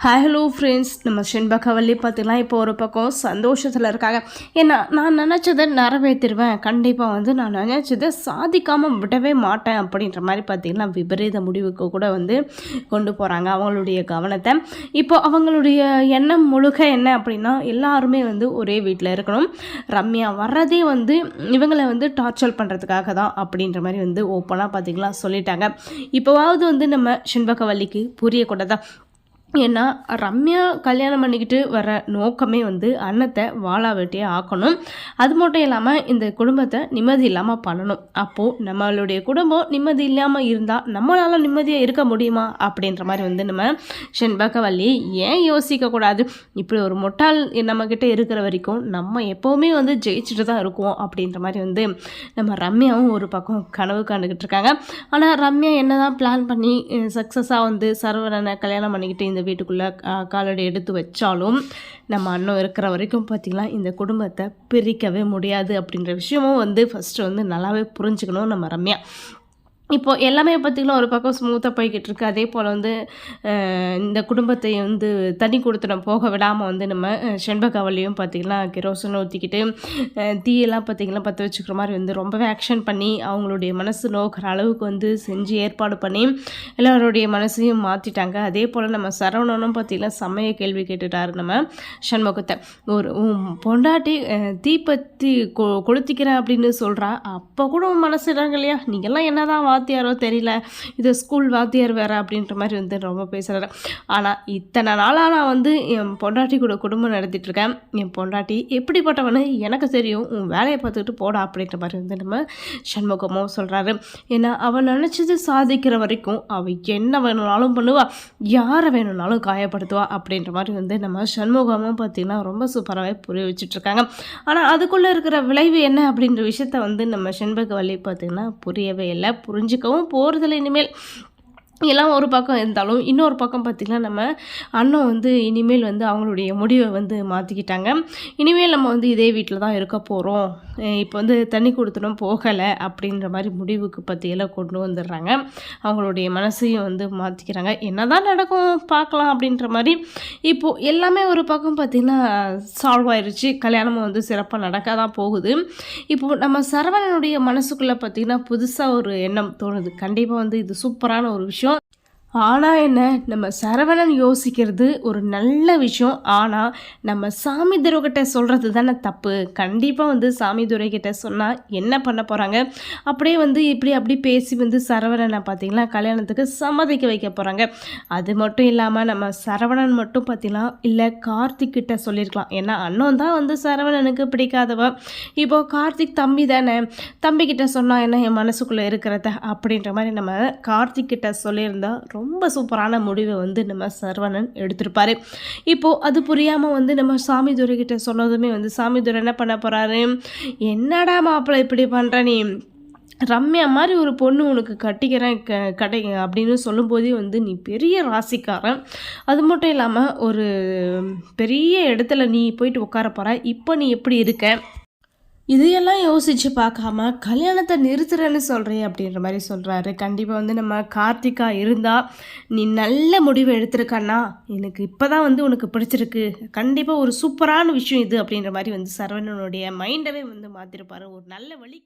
Hi hello friends, நம்ம செண்பகவல்லி பார்த்திங்கன்னா இப்போ ஒரு பக்கம் சந்தோஷத்தில் இருக்காங்க. ஏன்னா நான் நினச்சதை நிறைவேற்றிடுவேன், கண்டிப்பாக நான் நினச்சதை சாதிக்காமல் விடவே மாட்டேன் அப்படின்ற மாதிரி பார்த்திங்கன்னா விபரீத முடிவுக்கு கூட கொண்டு போகிறாங்க அவங்களுடைய கவனத்தை. இப்போ அவங்களுடைய எண்ணம் முழுக்க என்ன அப்படின்னா, எல்லாருமே ஒரே வீட்டில் இருக்கணும். ரம்யா வர்றதே இவங்களை டார்ச்சர் பண்ணுறதுக்காக தான் அப்படின்ற மாதிரி ஓப்பனாக பார்த்திங்கன்னா சொல்லிட்டாங்க. இப்போவாவது நம்ம செண்பகவல்லிக்கு புரியக்கூடாதா? ஏன்னா ரம்யா கல்யாணம் பண்ணிக்கிட்டு வர நோக்கமே அன்னத்தை வாழா வெட்டியே ஆக்கணும். அது மட்டும் இல்லாமல் இந்த குடும்பத்தை நிம்மதி இல்லாமல் பண்ணணும். அப்போது நம்மளுடைய குடும்பம் நிம்மதி இல்லாமல் இருந்தால் நம்மளால் நிம்மதியாக இருக்க முடியுமா அப்படின்ற மாதிரி நம்ம செண்பகவல்லி ஏன் யோசிக்கக்கூடாது? இப்படி ஒரு முட்டாள் நம்மக்கிட்ட இருக்கிற வரைக்கும் நம்ம எப்போவுமே ஜெயிச்சுட்டு தான் இருக்கோம் அப்படின்ற மாதிரி நம்ம ரம்யாவும் ஒரு பக்கம் கனவு காண்டுக்கிட்டு இருக்காங்க. ஆனால் ரம்யா என்ன தான் பிளான் பண்ணி சக்ஸஸாக சரவணனை கல்யாணம் பண்ணிக்கிட்டு இந்த வீட்டுக்குள்ளே காலடி எடுத்து வச்சாலும் நம்ம அண்ணன் இருக்கிற வரைக்கும் பார்த்திங்கன்னா இந்த குடும்பத்தை பிரிக்கவே முடியாது அப்படின்ற விஷயமும் ஃபஸ்ட்டு நல்லாவே புரிஞ்சுக்கணும் நம்ம ரம்யா. இப்போது எல்லாமே பார்த்திங்கன்னா ஒரு பக்கம் ஸ்மூத்தாக போய்கிட்டு இருக்குது. அதே போல் இந்த குடும்பத்தை தனி கொடுத்துடம் போக விடாமல் நம்ம செண்பகவல்லியும் பார்த்திங்கன்னா கிரோசனை ஊற்றிக்கிட்டு தீயெல்லாம் பார்த்திங்கன்னா பற்ற வச்சுக்கிற மாதிரி ரொம்பவே ஆக்ஷன் பண்ணி அவங்களுடைய மனசு நோக்கிற அளவுக்கு செஞ்சு ஏற்பாடு பண்ணி எல்லாருடைய மனசையும் மாற்றிட்டாங்க. அதே போல் நம்ம சரவணனும் பார்த்திங்கன்னா செம்மைய கேள்வி கேட்டுட்டார் நம்ம சண்முகத்தை. ஒரு பொண்டாட்டி தீப்பத்தி கொளுத்திக்கிறேன் அப்படின்னு சொல்கிறா, அப்போ கூட மனசு இடாங்க இல்லையா? நீங்கள்லாம் என்ன தான் வாத்தியாரோ தெரியல, இது ஸ்கூல் வாத்தியார் வேறு அப்படின்ற மாதிரி ரொம்ப பேசுகிறாரு. ஆனால் இத்தனை நாளாக நான் என் பொண்டாட்டி கூட குடும்பம் நடத்திட்டுருக்கேன். என் பொண்டாட்டி எப்படிப்பட்டவனு எனக்கு தெரியும், உன் வேலையை பார்த்துக்கிட்டு போடா அப்படின்ற மாதிரி நம்ம சண்முகமும் சொல்கிறாரு. ஏன்னா அவன் நினச்சது சாதிக்கிற வரைக்கும் அவள் என்ன வேணும்னாலும் பண்ணுவா, யாரை வேணும்னாலும் காயப்படுத்துவா அப்படின்ற மாதிரி நம்ம சண்முகமும் பார்த்திங்கன்னா ரொம்ப சூப்பராகவே புரிய வச்சுட்ருக்காங்க. ஆனால் அதுக்குள்ளே இருக்கிற விளைவு என்ன அப்படின்ற விஷயத்த நம்ம செண்பகவல்லி பார்த்திங்கன்னா புரியவே இல்லை, புரிஞ்சுக்கவும் போகிறதில்ல இனிமேல். எல்லாம் ஒரு பக்கம் இருந்தாலும் இன்னொரு பக்கம் பார்த்திங்கன்னா நம்ம அண்ணன் இனிமேல் அவங்களுடைய முடிவை மாற்றிக்கிட்டாங்க. இனிமேல் நம்ம இதே வீட்டில் தான் இருக்க போகிறோம், இப்போ தண்ணி கொடுத்துடும் போகலை அப்படின்ற மாதிரி முடிவுக்கு பற்றியெல்லாம் கொண்டு வந்துடுறாங்க. அவங்களுடைய மனசையும் மாற்றிக்கிறாங்க. என்ன தான் நடக்கும் பார்க்கலாம் அப்படின்ற மாதிரி. இப்போது எல்லாமே ஒரு பக்கம் பார்த்திங்கன்னா சால்வ் ஆயிடுச்சு. கல்யாணமும் சிறப்பாக நடக்க தான் போகுது. இப்போது நம்ம சரவணனுடைய மனசுக்குள்ளே பார்த்திங்கன்னா புதுசாக ஒரு எண்ணம் தோணுது. கண்டிப்பாக இது சூப்பரான ஒரு விஷயம். ஆனால் என்ன, நம்ம சரவணன் யோசிக்கிறது ஒரு நல்ல விஷயம். ஆனால் நம்ம சாமி துரைக்கிட்ட சொல்கிறது தானே தப்பு. கண்டிப்பாக சாமி துரைக்கிட்ட சொன்னால் என்ன பண்ண போகிறாங்க? அப்படியே இப்படி அப்படி பேசி சரவணனை பார்த்திங்கன்னா கல்யாணத்துக்கு சம்மதிக்க வைக்க போகிறாங்க. அது மட்டும் இல்லாமல் நம்ம சரவணன் மட்டும் பார்த்திங்கன்னா இல்லை கார்த்திக் கிட்ட சொல்லியிருக்கலாம். ஏன்னா அண்ணன் தான் சரவணனுக்கு பிடிக்காதவ. இப்போது கார்த்திக் தம்பி தானே, தம்பிக்கிட்ட சொன்னால் என்ன என் மனசுக்குள்ளே இருக்கிறத அப்படின்ற மாதிரி நம்ம கார்த்திக் கிட்ட சொல்லியிருந்தா ரொம்ப சூப்பரான முடிவை நம்ம சரவணன் எடுத்திருப்பார். இப்போது அது புரியாமல் நம்ம சாமிதுரை கிட்ட சொன்னதுமே சாமிதுரை என்ன பண்ண போகிறாரு? என்னடா மாப்பிள்ளை இப்படி பண்ணுற, நீ ரம்யா மாதிரி ஒரு பொண்ணு உனக்கு கட்டிக்கிறேன் கடை அப்படின்னு சொல்லும்போதே நீ பெரிய ராசிக்காரன், அது மட்டும் இல்லாமல் ஒரு பெரிய இடத்துல நீ போயிட்டு உட்கார போகிற, இப்போ நீ எப்படி இருக்க, இதையெல்லாம் யோசித்து பார்க்காம கல்யாணத்தை நிறுத்துறேன்னு சொல்கிறேன் அப்படின்ற மாதிரி சொல்கிறாரு. கண்டிப்பாக நம்ம கார்த்திகா இருந்தால் நீ நல்ல முடிவு எடுத்திருக்கன்னா, எனக்கு இப்போ தான் உனக்கு பிடிச்சிருக்கு, கண்டிப்பாக ஒரு சூப்பரான விஷயம் இது அப்படின்ற மாதிரி சரவணனுடைய மைண்டவே மாற்றிருப்பார். ஒரு நல்ல வழி